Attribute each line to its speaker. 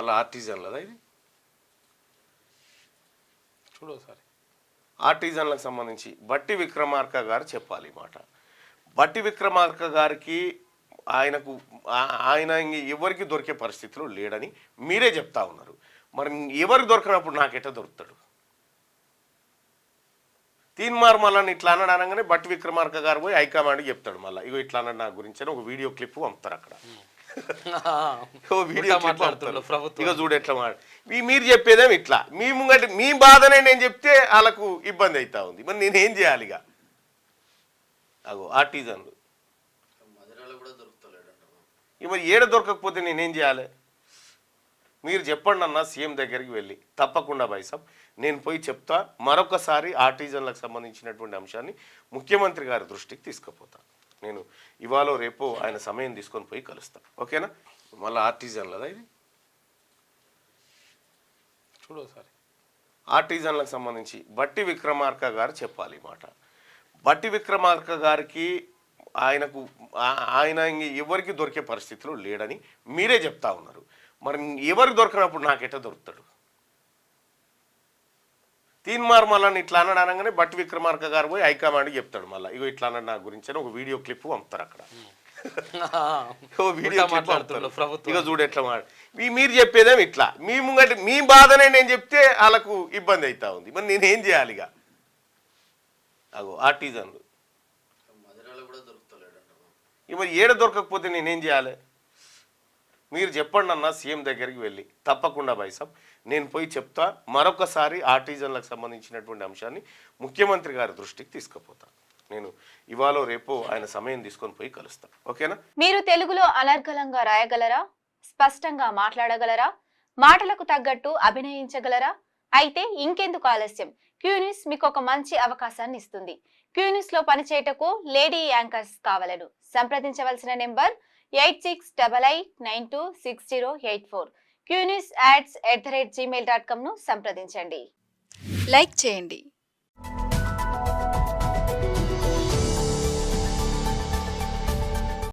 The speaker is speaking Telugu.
Speaker 1: మళ్ళీ ఆర్టిజన్లదా ఇది చూడు ఒకసారి. ఆర్టిజన్లకు సంబంధించి బట్టి విక్రమార్క గారు చెప్పాలి ఈ మాట. బట్టి విక్రమార్క గారికి ఆయన ఎవరికి దొరికే పరిస్థితిలో లేడని మీరే చెప్తా ఉన్నారు. మరి ఎవరికి దొరకనప్పుడు నాకెట్ట దొరుకుతాడు? తీన్మార్ మళ్ళీ ఇట్లా అన్నాడు అనగానే బట్టి విక్రమార్క గారు పోయి హైకమాండ్కి చెప్తాడు. మళ్ళీ ఇగో ఇట్లా అన్నాడు నా గురించి అని ఒక వీడియో క్లిప్ పంపుతారు అక్కడ. వీడియో ఇక చూడు ఎట్లా మీరు చెప్పేదేమి ఇట్లా మీ ముంగట మీ బాధనే నేను చెప్తే వాళ్ళకు ఇబ్బంది అవుతా ఉంది. మరి నేనేం చేయాలి? ఇక అగో ఆర్టిజన్లు మరి ఏడ దొరకకపోతే నేనేం చేయాలి? మీరు చెప్పండి అన్న సీఎం దగ్గరికి వెళ్ళి. తప్పకుండా బైసాబ్ నేను పోయి చెప్తా. మరొకసారి ఆర్టిజన్లకు సంబంధించినటువంటి అంశాన్ని ముఖ్యమంత్రి గారి దృష్టికి తీసుకుపోతా. నేను ఇవాళ రేపు ఆయన సమయం తీసుకొని పోయి కలుస్తాను. ఓకేనా? మళ్ళీ ఆర్టిజన్లదా ఇది చూడు ఒకసారి. ఆర్టిజన్లకు సంబంధించి బట్టి విక్రమార్క గారు చెప్పాలి ఈ మాట. బట్టి విక్రమార్క గారికి ఆయన ఎవరికి దొరికే పరిస్థితిలో లేడని మీరే చెప్తా ఉన్నారు. మరి ఎవరికి దొరకనప్పుడు నాకెట్ట దొరుకుతాడు? తీన్మార్ మళ్ళీ ఇట్లా అన్నాడు అనగానే బట్టి విక్రమార్క గారు పోయి హైకమాండ్కి చెప్తాడు. మళ్ళీ ఇగో ఇట్లా అన్నాడు నా గురించి అని ఒక వీడియో క్లిప్ పంపుతారు అక్కడ. వీడియో ఇక చూడు ఎట్లా మీరు చెప్పేదేమి ఇట్లా మీ ముంగట మీ బాధనే నేను చెప్తే వాళ్ళకు ఇబ్బంది అవుతా ఉంది. మరి నేనేం చేయాలి? ఇక అగో ఆర్టిజన్లు మరి ఏడ దొరకకపోతే నేనేం చేయాలి? మీరు చెప్పండి అన్న సీఎం దగ్గరికి వెళ్ళి. తప్పకుండా బైసాబ్ నేను పోయి చెప్తా. మరొకసారి ఆర్టిజన్లకు సంబంధించినటువంటి అంశాన్ని ముఖ్యమంత్రి గారి దృష్టికి తీసుకుపోతా. నేను ఇవాళ రేపు ఆయన సమయం తీసుకొని పోయి కలుస్తా. ఓకేనా?
Speaker 2: మీరు తెలుగులో అనర్గళంగా రాయగలరా? స్పష్టంగా మాట్లాడగలరా? మాటలకు తగ్గట్టు అభినయించగలరా? అయితే ఇంకెందుకు ఆలస్యం? క్యూ న్యూస్ మీకు ఒక మంచి అవకాశాన్ని ఇస్తుంది. క్యూ న్యూస్ లో పనిచేయటకు లేడీ యాంకర్స్ కావాలను సంప్రదించవలసిన నెంబర్ 8688926084. qnews@gmail.com ను సంప్రదించండి. లైక్ చేయండి.